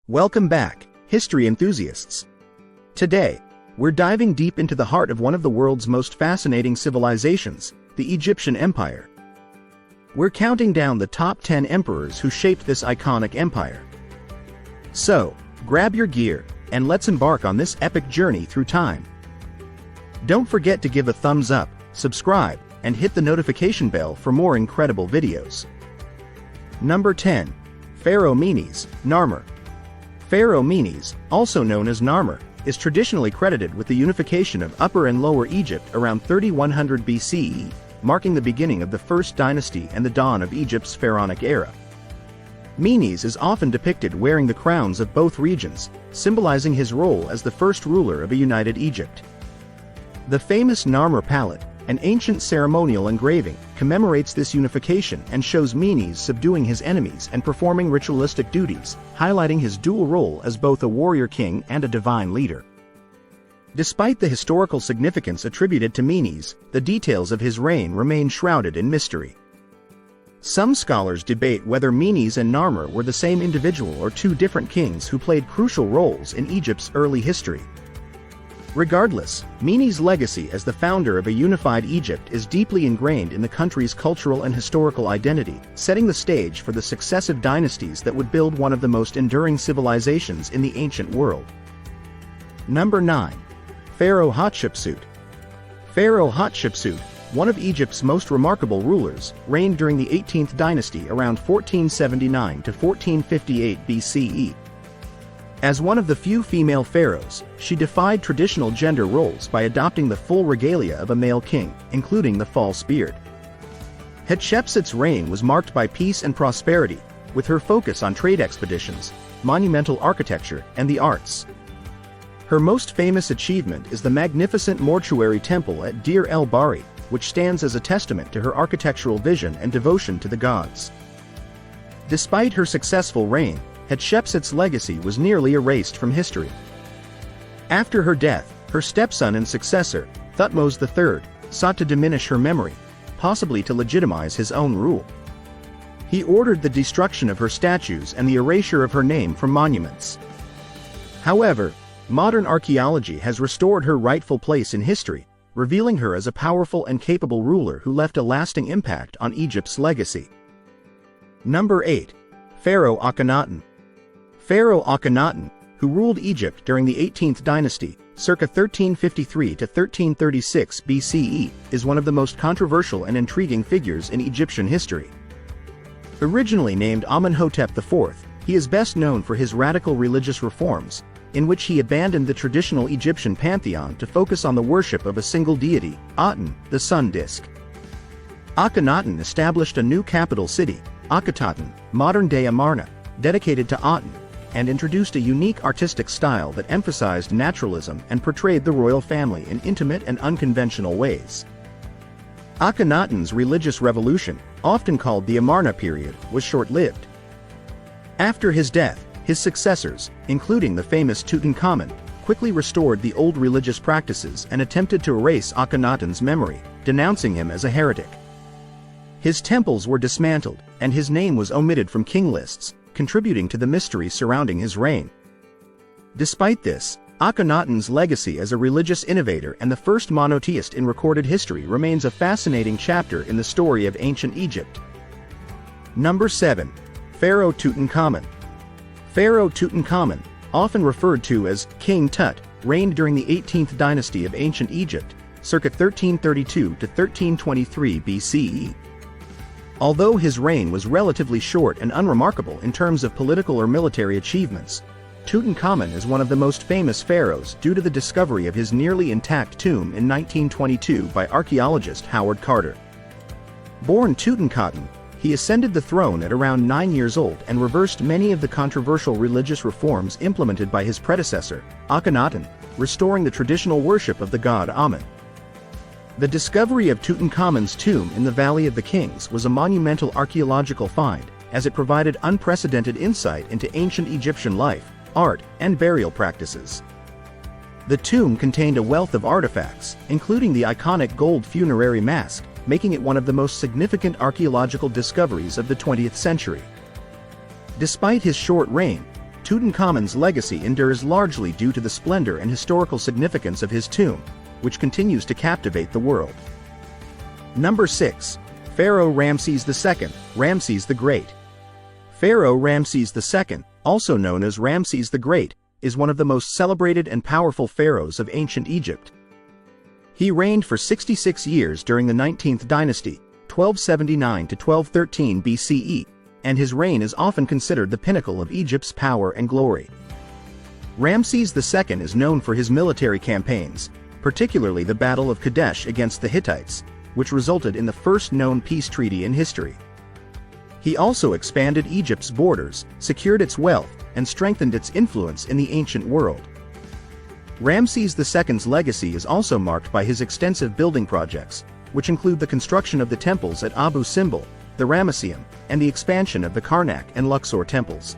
Welcome back, history enthusiasts. Today, we're diving deep into the heart of one of the world's most fascinating civilizations, the Egyptian Empire. We're counting down the top 10 emperors who shaped this iconic empire. So, grab your gear, and let's embark on this epic journey through time. Don't forget to give a thumbs up, subscribe, and hit the notification bell for more incredible videos. Number 10. Pharaoh Meanies, Narmer. Pharaoh Meanies, also known as Narmer, is traditionally credited with the unification of Upper and Lower Egypt around 3100 BCE, marking the beginning of the First Dynasty and the dawn of Egypt's pharaonic era. Meanies is often depicted wearing the crowns of both regions, symbolizing his role as the first ruler of a united Egypt. The famous Narmer palette, an ancient ceremonial engraving, commemorates this unification and shows Meanies subduing his enemies and performing ritualistic duties, highlighting his dual role as both a warrior king and a divine leader. Despite the historical significance attributed to Meanies, the details of his reign remain shrouded in mystery. Some scholars debate whether Meanies and Narmer were the same individual or two different kings who played crucial roles in Egypt's early history. Regardless, Meanies' legacy as the founder of a unified Egypt is deeply ingrained in the country's cultural and historical identity, setting the stage for the successive dynasties that would build one of the most enduring civilizations in the ancient world. Number 9. Pharaoh Hatshepsut. Pharaoh Hatshepsut, one of Egypt's most remarkable rulers, reigned during the 18th dynasty around 1479 to 1458 BCE. As one of the few female pharaohs, she defied traditional gender roles by adopting the full regalia of a male king, including the false beard. Hatshepsut's reign was marked by peace and prosperity, with her focus on trade expeditions, monumental architecture, and the arts. Her most famous achievement is the magnificent mortuary temple at Deir el-Bahri, which stands as a testament to her architectural vision and devotion to the gods. Despite her successful reign, Hatshepsut's legacy was nearly erased from history. After her death, her stepson and successor, Thutmose III, sought to diminish her memory, possibly to legitimize his own rule. He ordered the destruction of her statues and the erasure of her name from monuments. However, modern archaeology has restored her rightful place in history, revealing her as a powerful and capable ruler who left a lasting impact on Egypt's legacy. Number 8. Pharaoh Akhenat. Pharaoh Akhenat, who ruled Egypt during the 18th dynasty, circa 1353 to 1336 BCE, is one of the most controversial and intriguing figures in Egyptian history. Originally named Amanhotep IV, he is best known for his radical religious reforms, in which he abandoned the traditional Egyptian pantheon to focus on the worship of a single deity, Aten, the sun disk. Akhenaten established a new capital city, Akhetaten, modern-day Amarna, dedicated to Aten, and introduced a unique artistic style that emphasized naturalism and portrayed the royal family in intimate and unconventional ways. Akhenaten's religious revolution, often called the Amarna period, was short-lived. After his death, his successors, including the famous Tutankhamun, quickly restored the old religious practices and attempted to erase Akhenaten's memory, denouncing him as a heretic. His temples were dismantled, and his name was omitted from king lists, contributing to the mystery surrounding his reign. Despite this, Akhenaten's legacy as a religious innovator and the first monotheist in recorded history remains a fascinating chapter in the story of ancient Egypt. Number 7. Pharaoh Tutankhamun. Pharaoh Tutankhamun, often referred to as King Tut, reigned during the 18th dynasty of ancient Egypt, circa 1332 to 1323 BCE. Although his reign was relatively short and unremarkable in terms of political or military achievements, Tutankhamun is one of the most famous pharaohs due to the discovery of his nearly intact tomb in 1922 by archaeologist Howard Carter. Born Tutankhaten, he ascended the throne at around 9 years old and reversed many of the controversial religious reforms implemented by his predecessor, Akhenaten, restoring the traditional worship of the god Amun. The discovery of Tutankhamun's tomb in the Valley of the Kings was a monumental archaeological find, as it provided unprecedented insight into ancient Egyptian life, art, and burial practices. The tomb contained a wealth of artifacts, including the iconic gold funerary mask, making it one of the most significant archaeological discoveries of the 20th century. Despite his short reign, Tutankhamun's legacy endures largely due to the splendor and historical significance of his tomb, which continues to captivate the world. Number 6. Pharaoh Ramses II, Ramses the Great. Pharaoh Ramses II, also known as Ramses the Great, is one of the most celebrated and powerful pharaohs of ancient Egypt. He reigned for 66 years during the 19th dynasty, 1279 to 1213 BCE, and his reign is often considered the pinnacle of Egypt's power and glory. Ramses II is known for his military campaigns, particularly the Battle of Kadesh against the Hittites, which resulted in the first known peace treaty in history. He also expanded Egypt's borders, secured its wealth, and strengthened its influence in the ancient world. Ramses II's legacy is also marked by his extensive building projects, which include the construction of the temples at Abu Simbel, the Ramesseum, and the expansion of the Karnak and Luxor temples.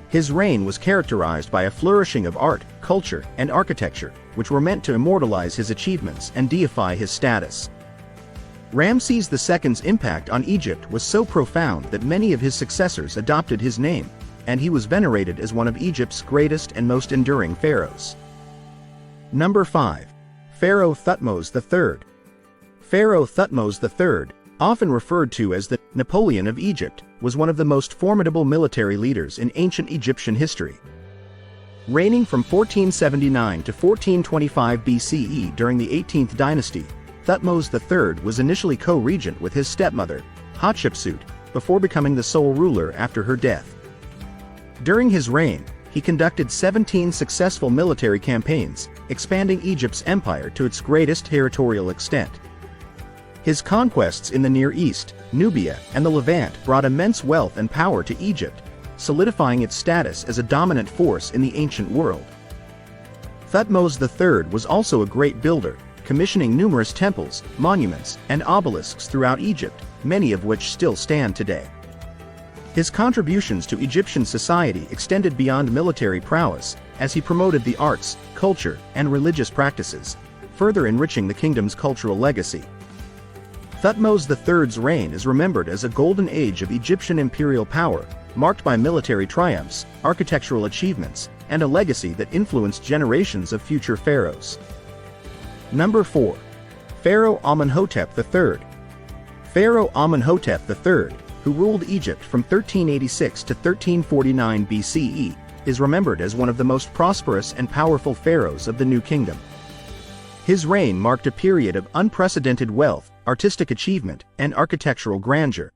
His reign was characterized by a flourishing of art, culture, and architecture, which were meant to immortalize his achievements and deify his status. Ramses II's impact on Egypt was so profound that many of his successors adopted his name, and he was venerated as one of Egypt's greatest and most enduring pharaohs. Number 5. Pharaoh Thutmose III. Pharaoh Thutmose III, often referred to as the Napoleon of Egypt, was one of the most formidable military leaders in ancient Egyptian history. Reigning from 1479 to 1425 BCE during the 18th dynasty, Thutmose III was initially co-regent with his stepmother, Hatshepsut, before becoming the sole ruler after her death. During his reign, he conducted 17 successful military campaigns, expanding Egypt's empire to its greatest territorial extent. His conquests in the Near East, Nubia, and the Levant brought immense wealth and power to Egypt, solidifying its status as a dominant force in the ancient world. Thutmose III was also a great builder, commissioning numerous temples, monuments, and obelisks throughout Egypt, many of which still stand today. His contributions to Egyptian society extended beyond military prowess, as he promoted the arts, culture, and religious practices, further enriching the kingdom's cultural legacy. Thutmose III's reign is remembered as a golden age of Egyptian imperial power, marked by military triumphs, architectural achievements, and a legacy that influenced generations of future pharaohs. Number 4. Pharaoh Amanhotep III. Pharaoh Amanhotep III, who ruled Egypt from 1386 to 1349 BCE, is remembered as one of the most prosperous and powerful pharaohs of the New Kingdom. His reign marked a period of unprecedented wealth, artistic achievement, and architectural grandeur.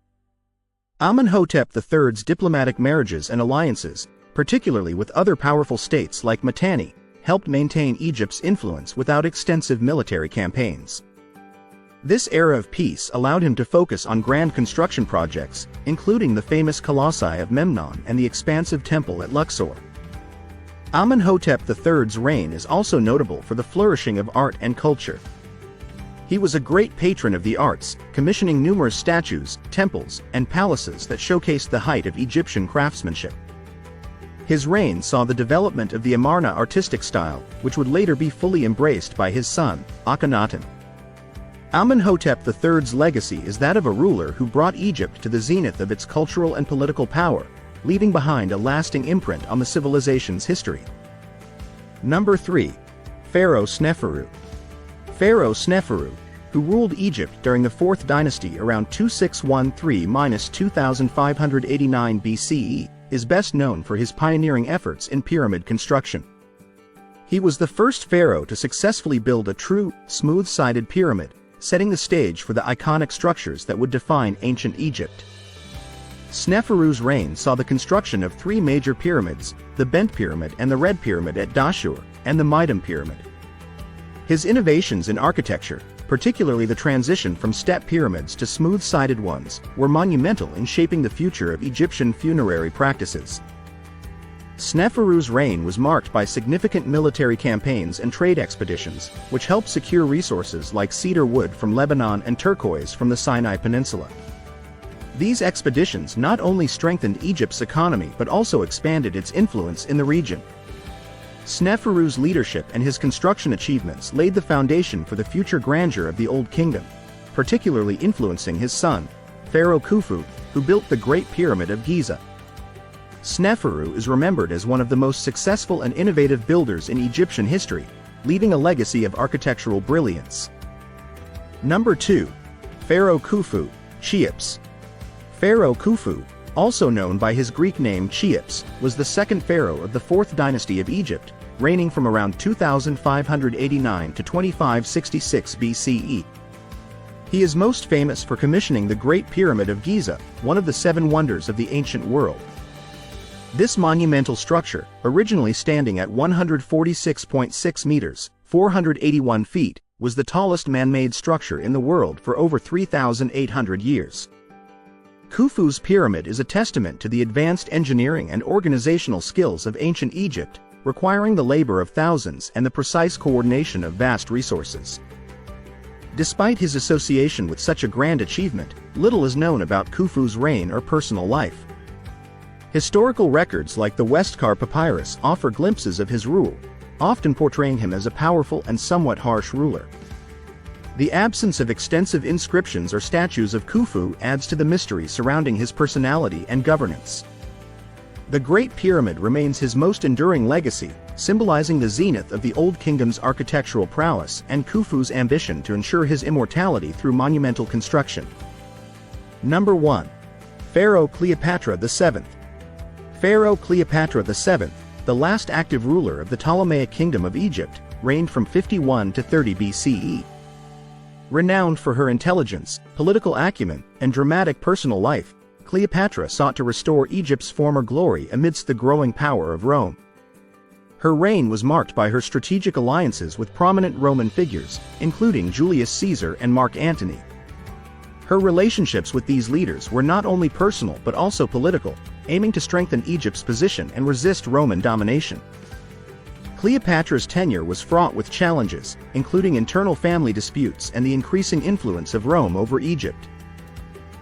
Amenhotep III's diplomatic marriages and alliances, particularly with other powerful states like Mitanni, helped maintain Egypt's influence without extensive military campaigns. This era of peace allowed him to focus on grand construction projects, including the famous Colossi of Memnon and the expansive temple at Luxor. Amenhotep III's reign is also notable for the flourishing of art and culture. He was a great patron of the arts, commissioning numerous statues, temples, and palaces that showcased the height of Egyptian craftsmanship. His reign saw the development of the Amarna artistic style, which would later be fully embraced by his son, Akhenaten. Amenhotep III's legacy is that of a ruler who brought Egypt to the zenith of its cultural and political power, leaving behind a lasting imprint on the civilization's history. Number 3. Pharaoh Sneferu. Pharaoh Sneferu, who ruled Egypt during the 4th dynasty around 2613–2589 BCE, is best known for his pioneering efforts in pyramid construction. He was the first pharaoh to successfully build a true, smooth-sided pyramid, setting the stage for the iconic structures that would define ancient Egypt. Sneferu's reign saw the construction of 3 major pyramids, the Bent Pyramid and the Red Pyramid at Dashur, and the Mihdam Pyramid. His innovations in architecture, particularly the transition from step pyramids to smooth-sided ones, were monumental in shaping the future of Egyptian funerary practices. Sneferu's reign was marked by significant military campaigns and trade expeditions, which helped secure resources like cedar wood from Lebanon and turquoise from the Sinai Peninsula. These expeditions not only strengthened Egypt's economy but also expanded its influence in the region. Sneferu's leadership and his construction achievements laid the foundation for the future grandeur of the Old Kingdom, particularly influencing his son, Pharaoh Kufu, who built the Great Pyramid of Giza. Sneferu is remembered as one of the most successful and innovative builders in Egyptian history, leaving a legacy of architectural brilliance. Number 2. Pharaoh Kufu, Cheops. Pharaoh Kufu, also known by his Greek name Cheops, was the second pharaoh of the 4th dynasty of Egypt, reigning from around 2589 to 2566 BCE. He is most famous for commissioning the Great Pyramid of Giza, one of the 7 wonders of the ancient world. This monumental structure, originally standing at 146.6 meters, 481 feet, was the tallest man-made structure in the world for over 3,800 years. Khufu's pyramid is a testament to the advanced engineering and organizational skills of ancient Egypt, requiring the labor of thousands and the precise coordination of vast resources. Despite his association with such a grand achievement, little is known about Khufu's reign or personal life. Historical records like the Westcar Papyrus offer glimpses of his rule, often portraying him as a powerful and somewhat harsh ruler. The absence of extensive inscriptions or statues of Khufu adds to the mystery surrounding his personality and governance. The Great Pyramid remains his most enduring legacy, symbolizing the zenith of the Old Kingdom's architectural prowess and Khufu's ambition to ensure his immortality through monumental construction. Number 1. Pharaoh Cleopatra VII. Pharaoh Cleopatra VII, the last active ruler of the Ptolemaic Kingdom of Egypt, reigned from 51 to 30 BCE. Renowned for her intelligence, political acumen, and dramatic personal life, Cleopatra sought to restore Egypt's former glory amidst the growing power of Rome. Her reign was marked by her strategic alliances with prominent Roman figures, including Julius Caesar and Mark Antony. Her relationships with these leaders were not only personal but also political, aiming to strengthen Egypt's position and resist Roman domination. Cleopatra's tenure was fraught with challenges, including internal family disputes and the increasing influence of Rome over Egypt.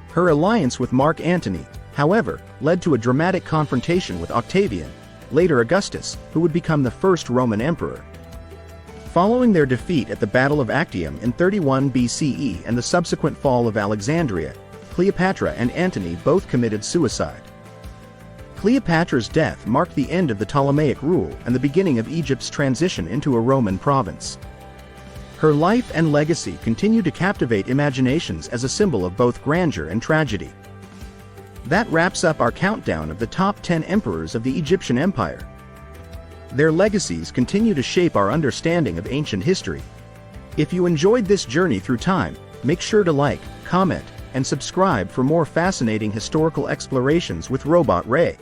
Her alliance with Mark Antony, however, led to a dramatic confrontation with Octavian, later Augustus, who would become the first Roman emperor. Following their defeat at the Battle of Actium in 31 BCE and the subsequent fall of Alexandria, Cleopatra and Antony both committed suicide. Cleopatra's death marked the end of the Ptolemaic rule and the beginning of Egypt's transition into a Roman province. Her life and legacy continue to captivate imaginations as a symbol of both grandeur and tragedy. That wraps up our countdown of the top 10 emperors of the Egyptian Empire. Their legacies continue to shape our understanding of ancient history. If you enjoyed this journey through time, make sure to like, comment, and subscribe for more fascinating historical explorations with Robot Ray.